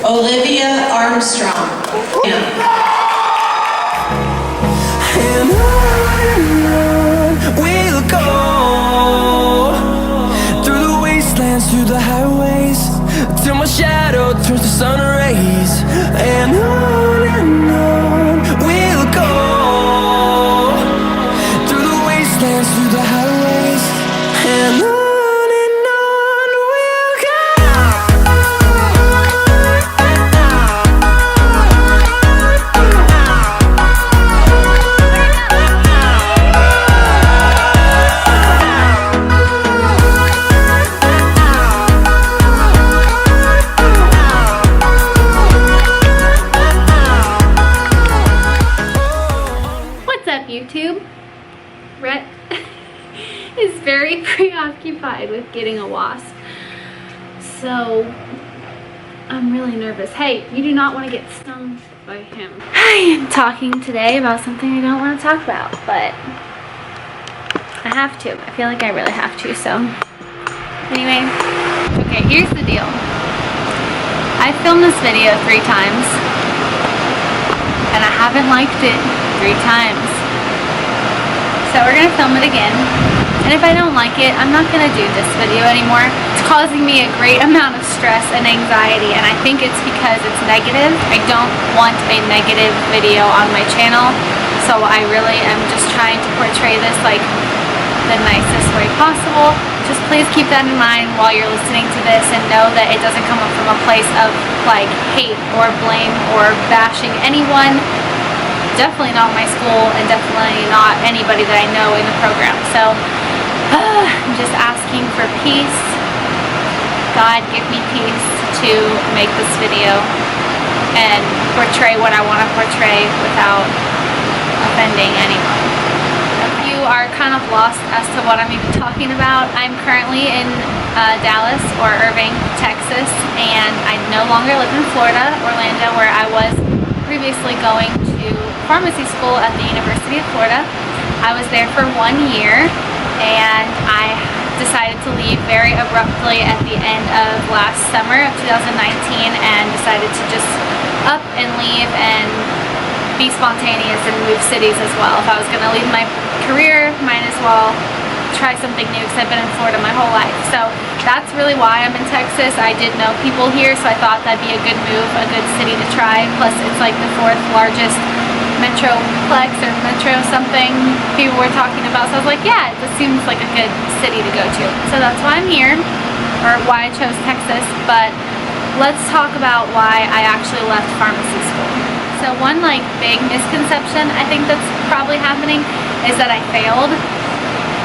Olivia Armstrong. Yeah. And on we'll go, through the wastelands, through the highways, till my shadow turns to sun rays. And on we'll go, through the wastelands, through the highways, and on we'll go. YouTube. Rhett is very preoccupied with getting a wasp, so I'm really nervous. Hey, you do not want to get stung by him. I am talking today about something I don't want to talk about, but I have to. I feel like I really have to, so anyway. Okay, here's the deal. I filmed this video 3 times and I haven't liked it 3 times. So we're gonna film it again, and if I don't like it, I'm not gonna do this video anymore. It's causing me a great amount of stress and anxiety, and I think it's because it's negative. I don't want a negative video on my channel, so I really am just trying to portray this like the nicest way possible. Just please keep that in mind while you're listening to this, and know that it doesn't come from a place of like hate or blame or bashing anyone. Definitely not my school, and definitely not anybody that I know in the program. So I'm just asking for peace. God, give me peace to make this video and portray what I want to portray without offending anyone. If you are kind of lost as to what I'm even talking about, I'm currently in Dallas or Irving, Texas, and I no longer live in Florida, Orlando, where I was previously going to pharmacy school at the University of Florida. I was there for 1 year, and I decided to leave very abruptly at the end of last summer of 2019, and decided to just up and leave and be spontaneous and move cities as well. If I was going to leave my career, might as well try something new, because I've been in Florida my whole life. So that's really why I'm in Texas. I did know people here, so I thought that'd be a good move, a good city to try. Plus it's like the 4th largest metroplex or metro something people were talking about, so I was like, yeah, this seems like a good city to go to. So that's why I'm here, or why I chose Texas. But let's talk about why I actually left pharmacy school. So one like big misconception I think that's probably happening is that I failed,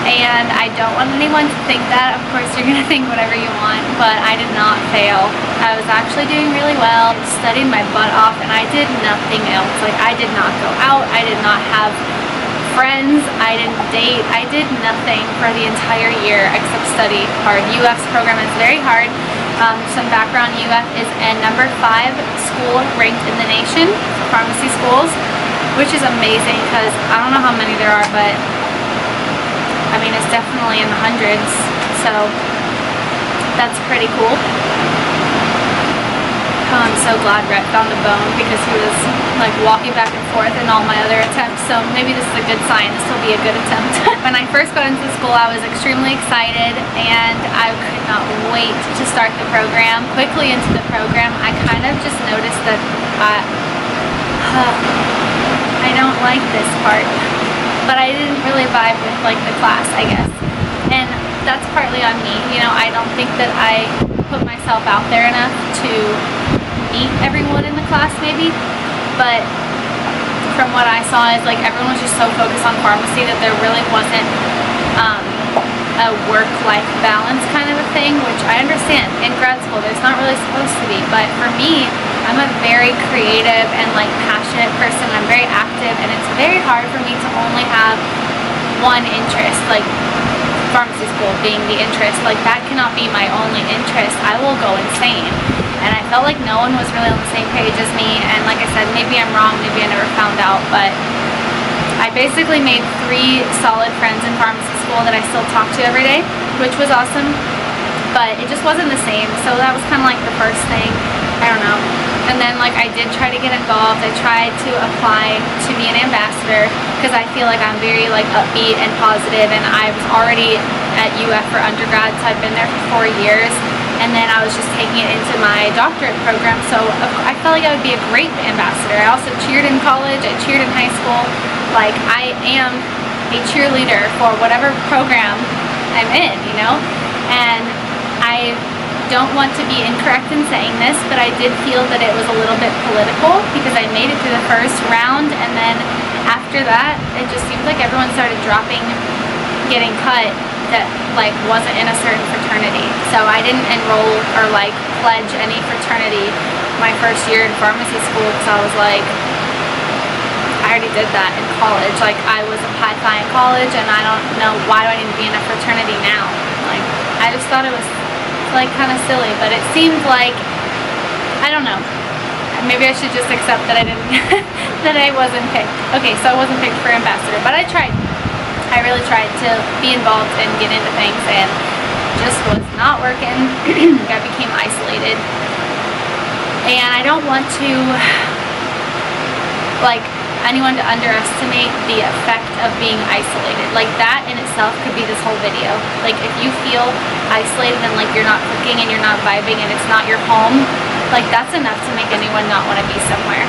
and I don't want anyone to think that. Of course you're gonna think whatever you want, but I did not fail. I was actually doing really well, studied my butt off, and I did nothing else. Like, I did not go out, I did not have friends, I didn't date, I did nothing for the entire year except study hard. UF's program is very hard. Some background, UF is a number 5 school ranked in the nation, pharmacy schools, which is amazing because I don't know how many there are, but I mean, it's definitely in the hundreds, so that's pretty cool. Oh, I'm so glad Rhett found a bone, because he was like walking back and forth in all my other attempts, so maybe this is a good sign. This will be a good attempt. When I first got into school, I was extremely excited, and I could not wait to start the program. Quickly into the program, I kind of just noticed that I don't like this part. But I didn't really vibe with like the class, I guess, and that's partly on me. You know, I don't think that I put myself out there enough to meet everyone in the class, maybe. But from what I saw, is like everyone was just so focused on pharmacy that there really wasn't a work-life balance kind of a thing, which I understand. In grad school, there's not really supposed to be, but for me, I'm a very creative and like passionate person. I'm very active, and it's very hard for me to only have one interest, like pharmacy school being the interest. Like, that cannot be my only interest. I will go insane. And I felt like no one was really on the same page as me, and like I said, maybe I'm wrong, maybe I never found out, but I basically made 3 solid friends in pharmacy school that I still talk to every day, which was awesome, but it just wasn't the same. So that was kind of like the first thing. I don't know. And then like I did try to get involved. I tried to apply to be an ambassador because I feel like I'm very like upbeat and positive, and I was already at UF for undergrad, so I've been there for 4 years. And then I was just taking it into my doctorate program, so I felt like I would be a great ambassador. I also cheered in college, I cheered in high school. Like, I am a cheerleader for whatever program I'm in, you know? And I don't want to be incorrect in saying this, but I did feel that it was a little bit political because I made it through the first round, and then after that, it just seems like everyone started dropping, getting cut, that like wasn't in a certain fraternity. So I didn't enroll or like pledge any fraternity my first year in pharmacy school because I was like, I already did that in college. Like, I was a Pi Phi in college, and I don't know why do I need to be in a fraternity now. Like, I just thought it was like kind of silly, but it seemed like, I don't know, maybe I should just accept that I didn't that I wasn't picked. Okay, so I wasn't picked for ambassador, but I tried. I really tried to be involved and get into things, and just was not working. I became isolated, and I don't want to like anyone to underestimate the effect of being isolated. Like, that in itself could be this whole video. Like, if you feel isolated and like you're not clicking and you're not vibing and it's not your home, like, that's enough to make anyone not want to be somewhere.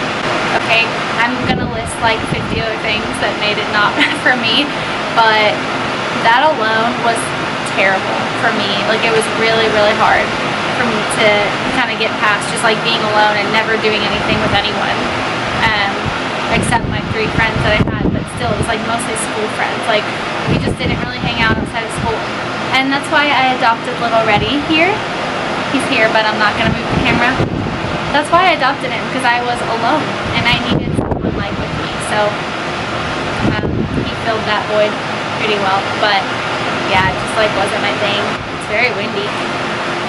Okay, I'm gonna list like 50 other things that made it not for me, but that alone was terrible for me. Like, it was really, really hard for me to kind of get past just like being alone and never doing anything with anyone, except my 3 friends that I had, but still it was like mostly school friends. Like, we just didn't really hang out outside of school, and that's why I adopted little Reddy here. He's here, but I'm not gonna move the camera. That's why I adopted him, because I was alone and I needed someone like with me. So he filled that void pretty well, but yeah, it just like wasn't my thing. It's very windy.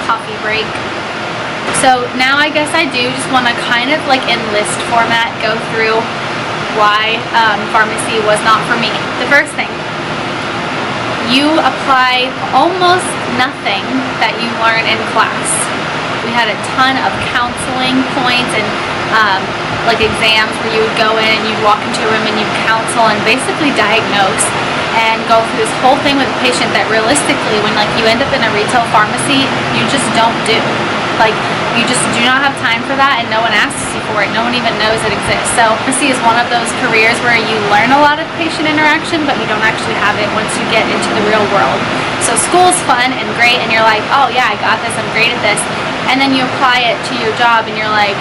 Coffee break. So now I guess I do just want to kind of like in list format go through why pharmacy was not for me. The first thing, you apply almost nothing that you learn in class. We had a ton of counseling points and like exams where you would go in and you'd walk into a room and you'd counsel and basically diagnose and go through this whole thing with a patient that realistically, when like you end up in a retail pharmacy, you just don't do. Like, you just do not have time for that, and no one asks you for it. No one even knows it exists. So pharmacy is one of those careers where you learn a lot of patient interaction, but you don't actually have it once you get into the real world. So school's fun and great, and you're like, oh yeah, I got this, I'm great at this. And then you apply it to your job and you're like,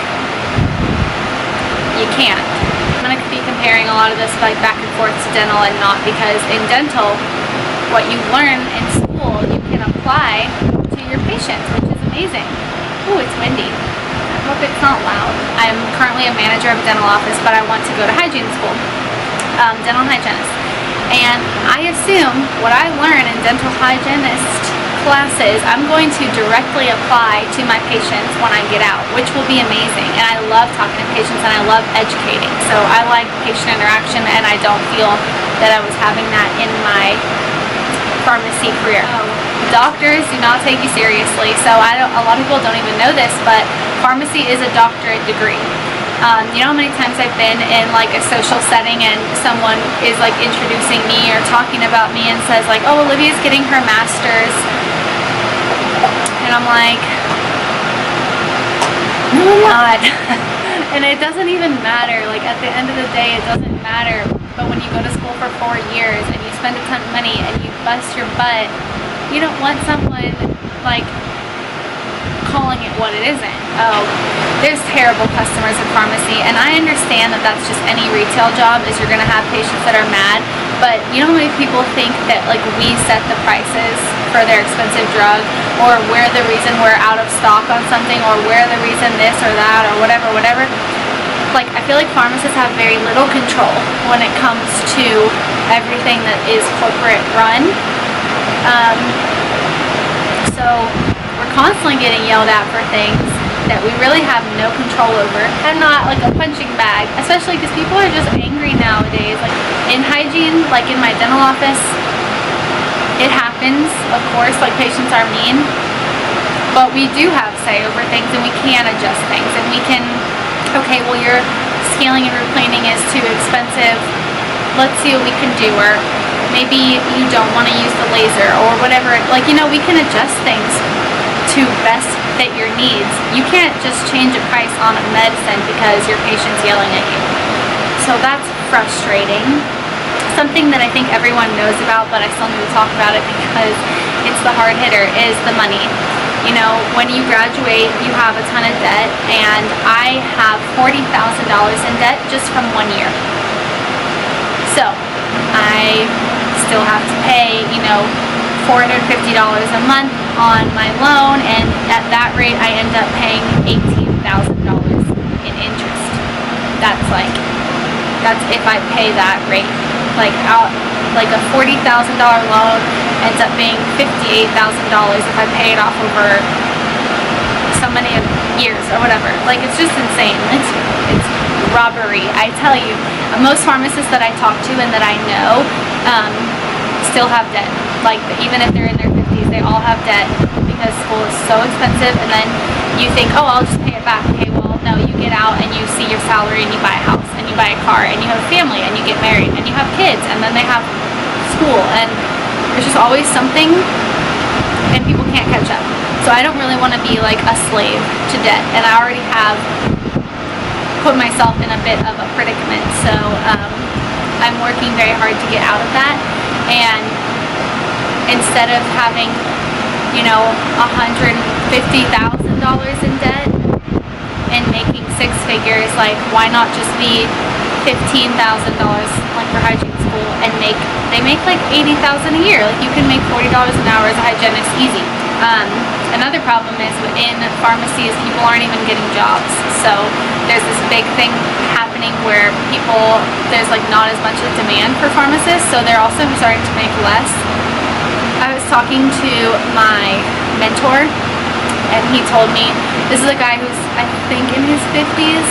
you can't. I'm going to be comparing a lot of this like back and forth to dental and not, because in dental, what you learn in school, you can apply to your patients, which is amazing. Ooh, it's windy. I hope it's not loud. I'm currently a manager of a dental office, but I want to go to hygiene school, dental hygienist. And I assume what I learn in dental hygienist classes, I'm going to directly apply to my patients when I get out, which will be amazing. And I love talking to patients and I love educating. So I like patient interaction, and I don't feel that I was having that in my pharmacy career. Doctors do not take you seriously. So a lot of people don't even know this, but pharmacy is a doctorate degree. You know how many times I've been in like a social setting and someone is like introducing me or talking about me and says like, oh, Olivia's getting her master's. And I'm like, no, I'm not. And it doesn't even matter. Like, at the end of the day, it doesn't matter. But when you go to school for 4 years and you spend a ton of money and you bust your butt, you don't want someone like calling it what it isn't. Oh, there's terrible customers in pharmacy, and I understand that that's just any retail job, is you're gonna have patients that are mad, but you know how many people think that like we set the prices for their expensive drug, or we're the reason we're out of stock on something, or we're the reason this or that or whatever. Like, I feel like pharmacists have very little control when it comes to everything that is corporate run. So we're constantly getting yelled at for things that we really have no control over. I'm not like a punching bag, especially because people are just angry nowadays. Like in hygiene, like in my dental office, it happens, of course, like patients are mean, but we do have say over things, and we can adjust things, and we can okay, well your scaling and replaning is too expensive, let's see what we can do, or maybe you don't want to use the laser or whatever. Like, you know, we can adjust things to best fit your needs. You can't just change a price on a medicine because your patient's yelling at you. So that's frustrating. Something that I think everyone knows about, but I still need to talk about it because it's the hard hitter, is the money. You know, when you graduate, you have a ton of debt, and I have $40,000 in debt just from 1 year. So I still have to pay, you know, $450 a month on my loan, and at that rate I end up paying $18,000 in interest. That's if I pay that rate. Like a $40,000 loan ends up being $58,000 if I pay it off over so many years or whatever. Like, it's just insane. It's robbery, I tell you. Most pharmacists that I talk to and that I know still have debt. Like, even if they're in their 50s, they all have debt because school is so expensive. And then you think, oh, I'll just pay it back. Okay, well, no, you get out and you see your salary and you buy a house and you buy a car and you have a family and you get married and you have kids and then they have school, and there's just always something, and people can't catch up. So I don't really want to be like a slave to debt, and I already have put myself in a bit of a predicament. So I'm working very hard to get out of that, and instead of having, you know, $150,000 in debt and making six figures, like, why not just be $15,000 like for hygiene school, and they make like $80,000 a year. Like, you can make $40 an hour as a hygienist easy. Another problem is within pharmacies, people aren't even getting jobs. So there's this big thing happening where there's like not as much a demand for pharmacists, so they're also starting to make less. I was talking to my mentor, and he told me, this is a guy who's, I think, in his 50s,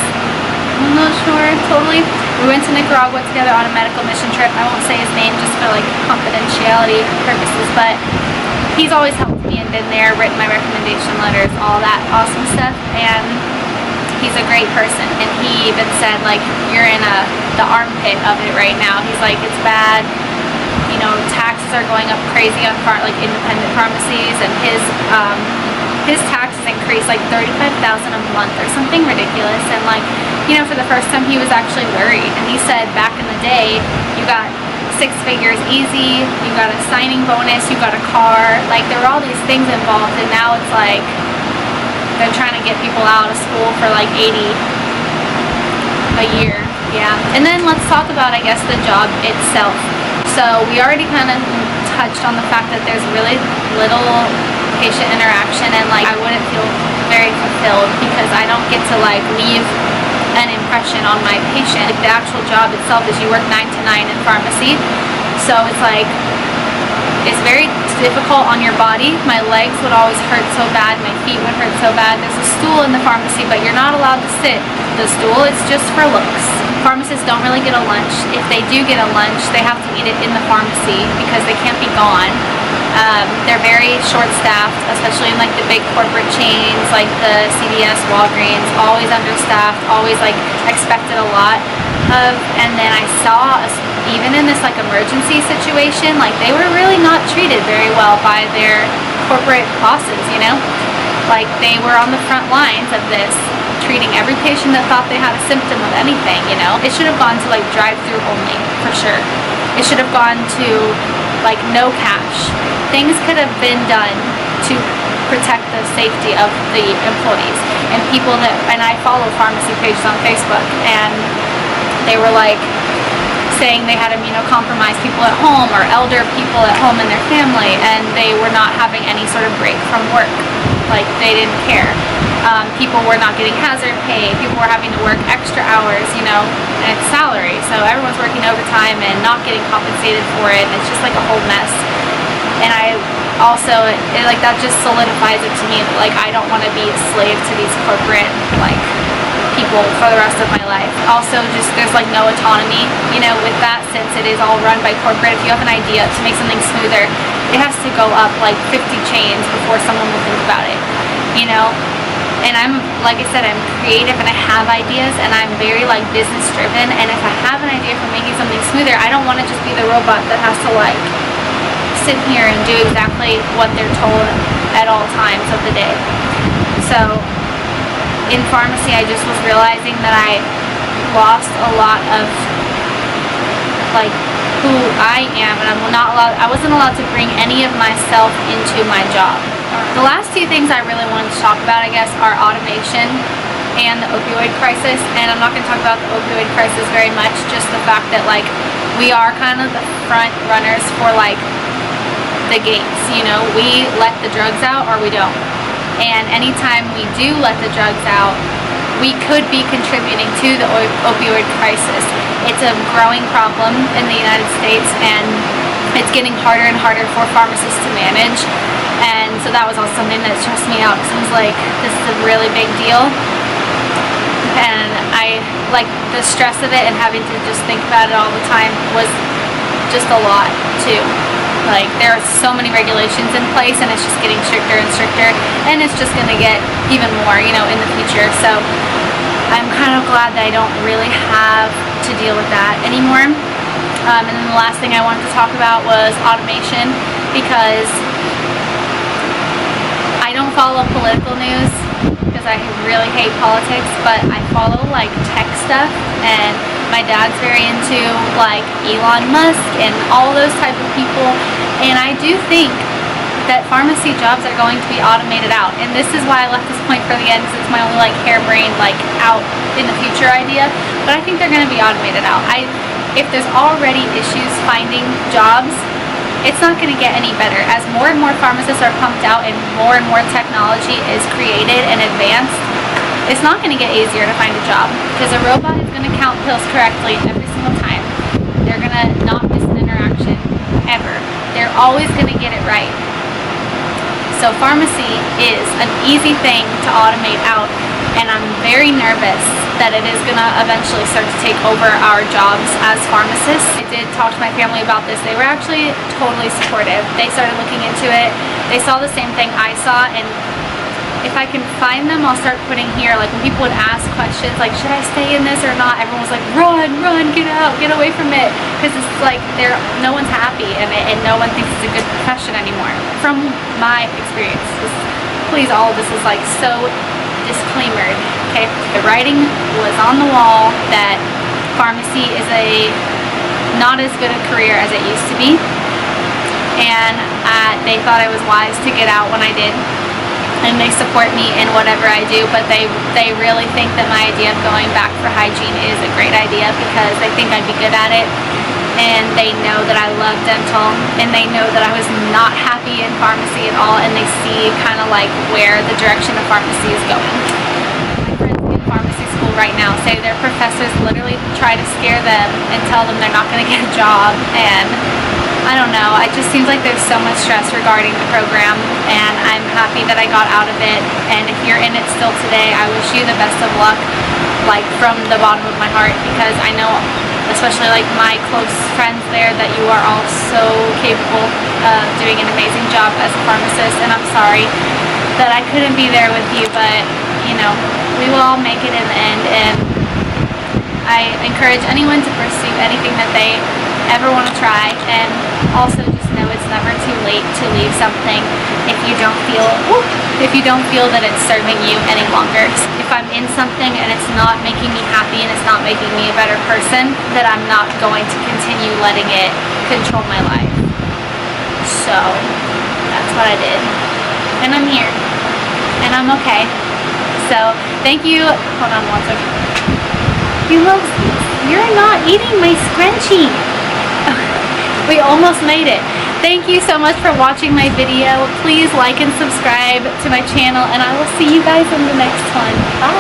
I'm not sure totally. We went to Nicaragua together on a medical mission trip. I won't say his name just for like confidentiality purposes, but he's always helped me and been there, written my recommendation letters, all that awesome stuff, and he's a great person. And he even said, like, you're in the armpit of it right now. He's like, it's bad, you know, taxes are going up crazy on like independent pharmacies, and his taxes increased like $35,000 a month or something ridiculous. And like, you know, for the first time he was actually worried, and he said back in the day you got six figures easy, you got a signing bonus, you got a car, like there were all these things involved, and now it's like they're trying to get people out of school for like 80 a year. Yeah. And then let's talk about, I guess, the job itself. So we already kind of touched on the fact that there's really little patient interaction, and like I wouldn't feel very fulfilled because I don't get to like leave an impression on my patient. Like, the actual job itself is you work 9 to 9 in pharmacy, so it's like it's very difficult on your body. My legs would always hurt so bad, my feet would hurt so bad. There's a stool in the pharmacy, but you're not allowed to sit the stool. It's just for looks. Pharmacists don't really get a lunch. If they do get a lunch, they have to eat it in the pharmacy because they can't be gone. They're very short-staffed, especially in like the big corporate chains like the CVS, Walgreens, always understaffed, always like expected a lot of. And then I saw, even in this like emergency situation, like they were really not treated very well by their corporate bosses, you know? Like, they were on the front lines of this, treating every patient that thought they had a symptom of anything, you know? It should have gone to like drive-through only, for sure. It should have gone to like no cash. Things could have been done to protect the safety of the employees and people that, and I follow pharmacy pages on Facebook, and they were like saying they had immunocompromised people at home or elder people at home in their family, and they were not having any sort of break from work. Like, they didn't care. People were not getting hazard pay. People were having to work extra hours, you know, and it's salary. So everyone's working overtime and not getting compensated for it. And it's just like a whole mess. And I also, like, that just solidifies it to me that, like, I don't want to be a slave to these corporate, like, people for the rest of my life. Also, just there's like no autonomy, you know, with that, since it is all run by corporate. If you have an idea to make something smoother, it has to go up like 50 chains before someone will think about it, you know. And I'm, like I said, I'm creative and I have ideas and I'm very like business driven, and if I have an idea for making something smoother, I don't want to just be the robot that has to like sit here and do exactly what they're told at all times of the day. So in pharmacy, I just was realizing that I lost a lot of like who I am, and I wasn't allowed to bring any of myself into my job. The last two things I really wanted to talk about, I guess, are automation and the opioid crisis. And I'm not going to talk about the opioid crisis very much, just the fact that like we are kind of the front runners for like the gates, you know, we let the drugs out or we don't. And anytime we do let the drugs out, we could be contributing to the opioid crisis. It's a growing problem in the United States, and it's getting harder and harder for pharmacists to manage. And so that was also something that stressed me out, because I was like, this is a really big deal. And I, like, the stress of it and having to just think about it all the time was just a lot too. Like, there are so many regulations in place, and it's just getting stricter and stricter, and it's just gonna get even more, you know, in the future. So I'm kind of glad that I don't really have to deal with that anymore. And then the last thing I wanted to talk about was automation, because I don't follow political news because I really hate politics, but I follow like tech stuff, and my dad's very into like Elon Musk and all those type of people, and I do think that pharmacy jobs are going to be automated out. And this is why I left this point for the end, because it's my only like harebrained like out in the future idea, but I think they're going to be automated out. If there's already issues finding jobs, it's not going to get any better. As more and more pharmacists are pumped out and more technology is created and advanced, it's not going to get easier to find a job, because a robot is going to count pills correctly every single time. They're going to not miss an interaction ever. They're always going to get it right. So pharmacy is an easy thing to automate out, and I'm very nervous that it is going to eventually start to take over our jobs as pharmacists. I did talk to my family about this. They were actually totally supportive. They started looking into it. They saw the same thing I saw, and if I can find them, I'll start putting here, like when people would ask questions like, should I stay in this or not, everyone was like, run, get out, get away from it, because it's like no one's happy in it and no one thinks it's a good profession anymore. From my experience, please, all of this is like so disclaimered, okay? The writing was on the wall that pharmacy is not as good a career as it used to be, and they thought I was wise to get out when I did. And they support me in whatever I do, but they really think that my idea of going back for hygiene is a great idea, because they think I'd be good at it, and they know that I love dental, and they know that I was not happy in pharmacy at all, and they see kind of like where the direction of pharmacy is going. My friends in pharmacy school right now say their professors literally try to scare them and tell them they're not going to get a job, and I don't know, it just seems like there's so much stress regarding the program, and I'm happy that I got out of it. And if you're in it still today, I wish you the best of luck, like from the bottom of my heart, because I know, especially like my close friends there, that you are all so capable of doing an amazing job as a pharmacist, and I'm sorry that I couldn't be there with you, but you know, we will all make it in the end. And I encourage anyone to pursue anything that they ever want to try, and also just know it's never too late to leave something if you don't feel that it's serving you any longer. If I'm in something and it's not making me happy and it's not making me a better person, then I'm not going to continue letting it control my life. So that's what I did, and I'm here, and I'm okay. So thank you. Hold on one second. You're not eating my scrunchie. We almost made it. Thank you so much for watching my video. Please like and subscribe to my channel, and I will see you guys in the next one. Bye.